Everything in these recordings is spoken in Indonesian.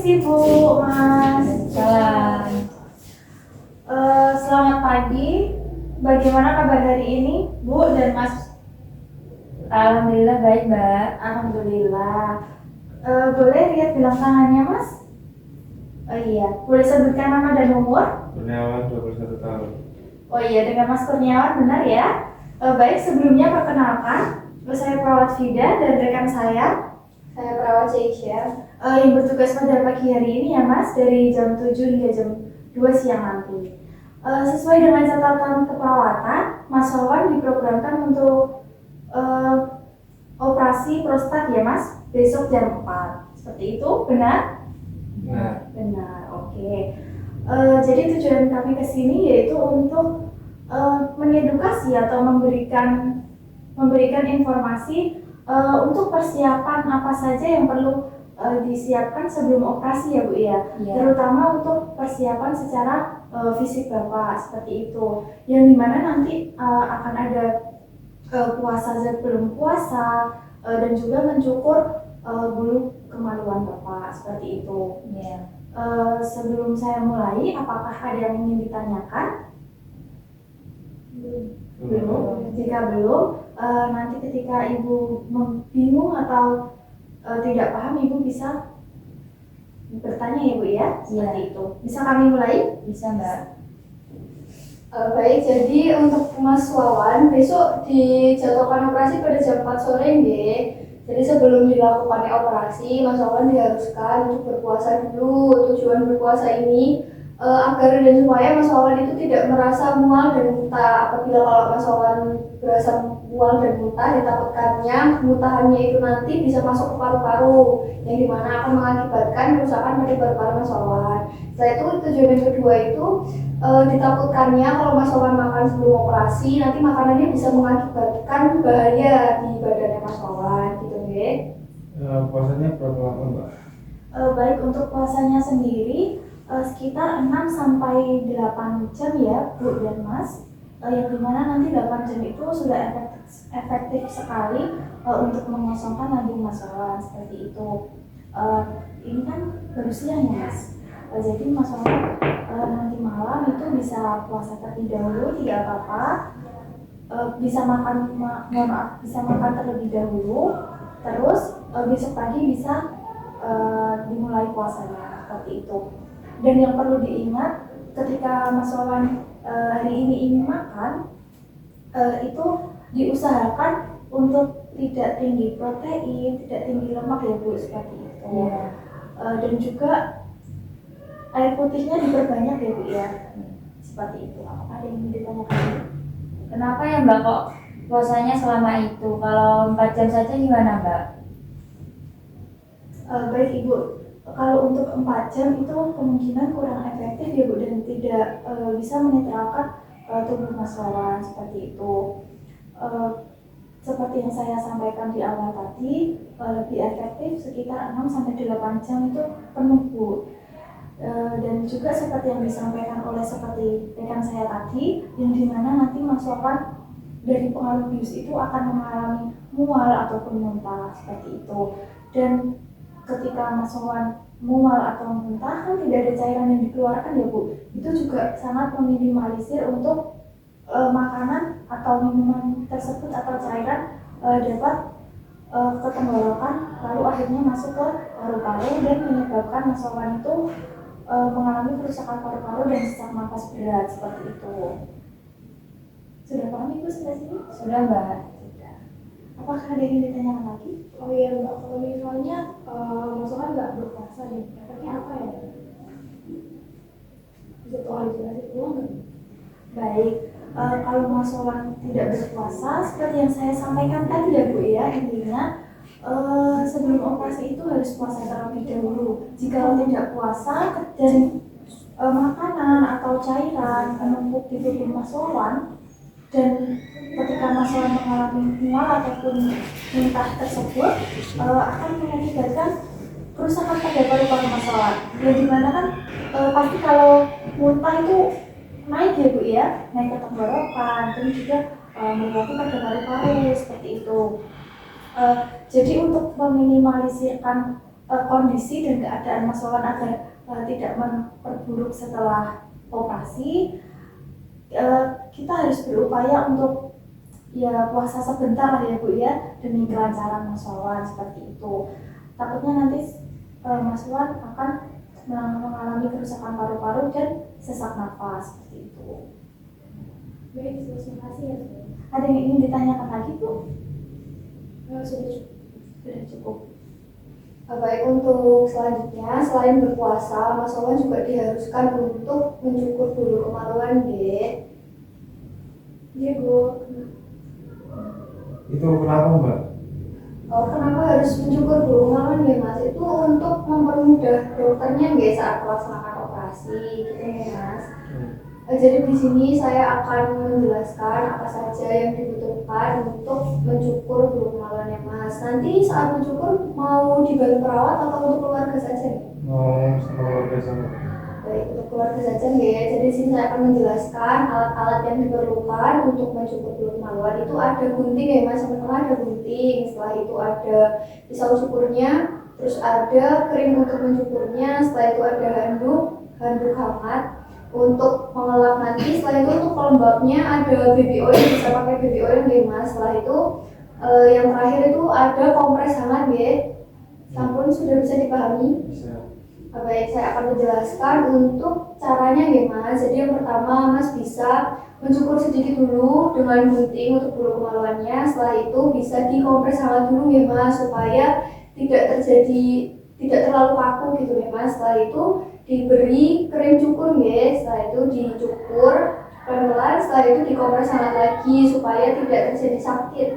Permisi Bu, Mas. Jalan. Selamat pagi. Bagaimana kabar hari ini, Bu dan Mas? Alhamdulillah baik, Mbak. Alhamdulillah. Boleh lihat bilang tangannya, Mas? Oh iya, boleh sebutkan nama dan umur? Kurniawan 21 tahun. Oh iya, dengan Mas Kurniawan, benar ya? Baik, sebelumnya perkenalkan, saya perawat Vida dan rekan saya perawat Ceisha, yang bertugas pada pagi hari ini ya Mas, dari jam 7 hingga jam 2 siang nanti. Sesuai dengan catatan keperawatan, Mas Wawan diprogramkan untuk operasi prostat ya Mas, besok jam 4. Seperti itu, benar? Nah, Benar, oke. Jadi tujuan kami ke sini yaitu untuk mengedukasi atau memberikan informasi untuk persiapan apa saja yang perlu disiapkan sebelum operasi ya Bu ya. Iya. Terutama untuk persiapan secara fisik Bapak seperti itu. Yang dimana nanti akan ada puasa sebelum puasa dan juga mencukur bulu kemaluan Bapak seperti itu. Iya. Sebelum saya mulai, apakah ada yang ingin ditanyakan? Belum. Jika belum, nanti ketika Ibu bingung atau tidak paham, Ibu bisa bertanya ya Bu ya, seperti itu. Bisa kami mulai? Bisa, Mbak. Baik, jadi untuk Mas Wawan besok dijadwalkan operasi pada jam 4 sore nggih. Jadi sebelum dilakukan operasi, Mas Wawan diharuskan untuk berpuasa dulu. Tujuan berpuasa ini agar dan supaya Mas Wawan itu tidak merasa mual dan muntah. Apabila kalau Mas Wawan berasa mual dan muntah, ditakutkannya kemuntahannya itu nanti bisa masuk ke paru-paru, yang dimana akan mengakibatkan kerusakan pada paru-paru Mas Wawan. Setelah itu tujuan yang kedua itu ditakutkannya kalau Mas Wawan makan sebelum operasi, nanti makanannya bisa mengakibatkan bahaya di badannya Mas Wawan, gitu nggih. puasanya berapa lama, Mbak? Baik, untuk puasanya sendiri sekitar 6 sampai 8 jam ya Bu dan Mas, yang dimana nanti 8 jam itu sudah efektif sekali untuk mengosongkan lambung Mas Wawan seperti itu. Ini kan baru siang ya Mas, jadi Mas Wawan nanti malam itu bisa puasa terlebih dahulu, tidak apa-apa. Bisa makan bisa makan terlebih dahulu, terus besok pagi bisa dimulai puasanya seperti itu. Dan yang perlu diingat ketika Mas Wawan hari ini ingin makan, itu diusahakan untuk tidak tinggi protein, tidak tinggi lemak ya Bu, seperti itu. Iya. Dan juga air putihnya diperbanyak ya Bu ya, seperti itu. Apakah ada yang ingin ditanyakan? Kenapa ya, Mbak, kok puasanya selama itu? Kalau 4 jam saja gimana, Mbak? Baik Ibu, kalau untuk 4 jam itu kemungkinan kurang efektif ya Bu, dan tidak bisa menetralkan tubuh Mas Wawan seperti itu. Seperti yang saya sampaikan di awal tadi, lebih efektif sekitar 6 sampai 8 jam itu penuh Bu. Dan juga seperti yang disampaikan oleh seperti rekan saya tadi, yang dimana nanti Mas Wawan dari pengaruh bius itu akan mengalami mual ataupun muntah seperti itu. Dan ketika Mas Wawan mual atau muntah kan tidak ada cairan yang dikeluarkan ya Bu, itu juga sangat meminimalisir untuk makanan atau minuman tersebut atau cairan dapat ke tenggorokan lalu akhirnya masuk ke paru-paru dan menyebabkan Mas Wawan itu mengalami kerusakan paru-paru dan sesak nafas berat seperti itu. Sudah paham Ibu sampai sini? Sudah, Mbak. Sudah. Apakah ada yang ingin ditanyakan lagi? Oh iya Mbak, kalau misalnya Mas Wawan nggak berpuasa nih, efeknya apa ya? Bisa tolong dijelasin ulang nggak? Baik, kalau Mas Wawan tidak berpuasa, seperti yang saya sampaikan tadi ya Bu ya, intinya sebelum operasi itu harus puasa terlebih dahulu. Jika tidak puasa dan makanan atau cairan menumpuk di tubuh Mas Wawan, dan ketika Mas Wawan mengalami mual ataupun muntah tersebut akan mengakibatkan kerusakan pada paru-paru Mas Wawan. Yang dimana kan pasti kalau muntah itu naik ya Bu ya, naik ke tenggorokan dan juga menyebabkan pada paru-paru seperti itu. Jadi untuk meminimalisirkan kondisi dan keadaan Mas Wawan agar tidak memperburuk setelah operasi, kita harus berupaya untuk ya puasa sebentar lah ya Bu ya, demi kelancaran Mas Wawan seperti itu. Takutnya nanti Mas Wawan akan mengalami kerusakan paru-paru dan sesak nafas seperti itu. Baik, terima kasih ya. Ada yang ingin ditanyakan lagi Bu? Sudah cukup. Sudah cukup. Baik, untuk selanjutnya, selain berpuasa, Mas Wawan juga diharuskan untuk mencukur bulu kemaluan, Dek. Iya, Bu. Itu kenapa Mbak? Oh, kenapa harus mencukur bulu kemaluan ya, Mas? Itu untuk mempermudah dokternya nggak saat melaksanakan operasi, gitu ya, Mas. Jadi di sini saya akan menjelaskan apa saja yang dibutuhkan untuk mencukur bulu kemaluannya, Mas. Nanti saat mencukur mau dibantu perawat atau untuk keluarga saja nih? Mau sama keluarga sama. Baik, untuk keluarga saja nih ya. Jadi di sini saya akan menjelaskan alat-alat yang diperlukan untuk mencukur bulu kemaluan. Itu ada gunting ya, Mas. Yang pertama ada gunting, setelah itu ada pisau cukurnya, terus ada krim untuk mencukurnya, setelah itu ada handuk hangat untuk mengelap nanti. Setelah itu untuk pelembabnya ada baby oil, bisa pakai baby oil nih, Mas. Setelah itu yang terakhir itu ada kompres hangat ya. Sampun sudah bisa dipahami? Bisa. Baik, saya akan menjelaskan untuk caranya ya, Mas. Jadi yang pertama, Mas bisa mencukur sedikit dulu dengan gunting untuk bulu kemaluannya. Setelah itu bisa dikompres hangat dulu ya, Mas, supaya tidak terlalu kaku gitu ya, Mas. Setelah itu diberi krim cukur ya, setelah itu dicukur pelan-pelan, setelah itu dikompres hangat lagi supaya tidak terjadi sakit.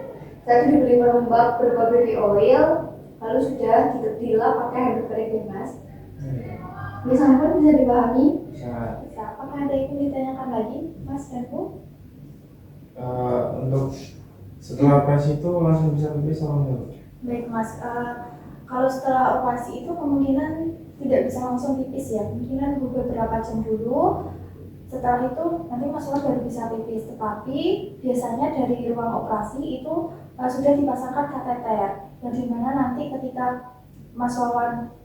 Setelah itu diberi pelembab berupa baby oil, lalu sudah dilap pakai handuk kering ya, Mas. Ini sampun bisa dipahami? Bisa. Bisa. Apakah ada yang ingin ditanyakan lagi Mas dan Bu? Untuk setelah operasi itu langsung bisa pipis sama enggak? Baik Mas, kalau setelah operasi itu kemungkinan tidak bisa langsung pipis ya, kemungkinan beberapa jam dulu. Setelah itu nanti Mas Wawan baru bisa pipis, tetapi biasanya dari ruang operasi itu sudah dipasangkan kateter, yang dimana nanti ketika Mas Wawan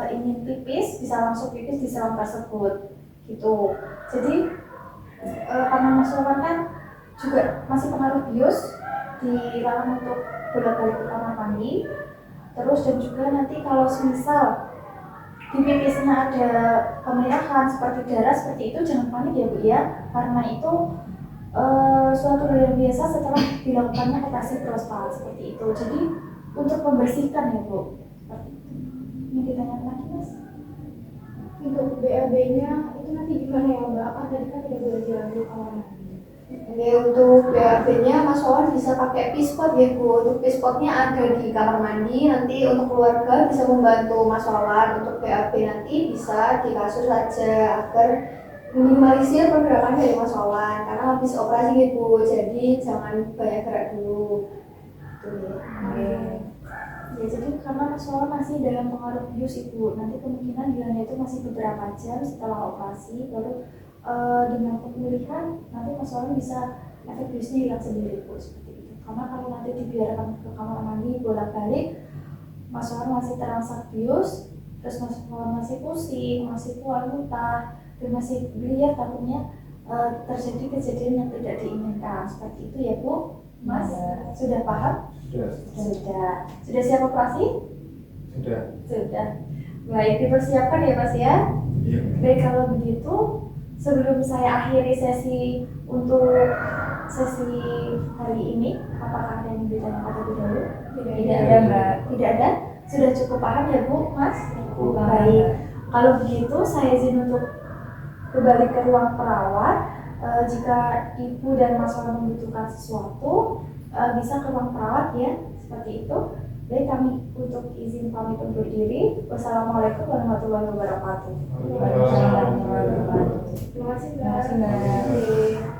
ingin pipis bisa langsung pipis di selang tersebut gitu. Jadi karena Mas Wawan kan juga masih pengaruh bius, dilarang untuk bolak-balik ke kamar mandi. Terus dan juga nanti kalau semisal di pipisnya ada kemerahan seperti darah seperti itu, jangan panik ya Bu ya, karena itu suatu hal yang biasa setelah dilakukannya operasi prostat seperti itu. Jadi untuk membersihkan ya Bu. Seperti itu. Ini ditanyakan lagi Mas. Untuk BAB-nya itu nanti gimana ya, Mbak? Apa tadi kan tidak boleh jalan dulu kamar mandi? Oke, untuk BAB-nya Mas Wawan bisa pakai pispot ya, Bu. Untuk pispotnya ada di kamar mandi. Nanti untuk keluarga bisa membantu Mas Wawan. Untuk BAB nanti bisa di kasur saja agar minimalisir pergerakan dari Mas Wawan karena habis operasi ya, Bu. Jadi jangan banyak gerak dulu. Tuh ya. Ya, jadi karena Mas Wawan masih dalam pengaruh bius Ibu, nanti kemungkinan hilangnya itu masih beberapa jam setelah operasi, baru dengan pemulihan nanti Mas Wawan bisa efek biusnya hilang sendiri Bu, seperti itu. Karena kalau nanti dibiarkan ke kamar mandi bolak-balik, Mas Wawan masih terangsang bius, terus Mas Wawan masih pusing, masih keluar muntah, dan masih beliau takutnya terjadi kejadian yang tidak diinginkan. Seperti itu ya Bu. Mas, sudah paham? Sudah. Sudah siap operasi? Sudah. Sudah. Baik, dipersiapkan ya Mas ya. Iya. Baik, kalau begitu sebelum saya akhiri sesi hari ini, apakah ada yang ditanyakan terlebih dahulu? Tidak ada Mbak. Tidak ada? Sudah cukup paham ya Bu, Mas? Cukup. Baik. Kalau begitu saya izin untuk kembali ke ruang perawat. Jika Ibu dan Mas Wawan membutuhkan sesuatu, bisa ke ruang perawat ya, seperti itu. Baik, kami untuk izin pamit undur diri. Wassalamualaikum warahmatullahi wabarakatuh. Waalaikumsalam warahmatullahi wabarakatuh. Terima kasih, Mbak. Terima kasih Mbak. Oke.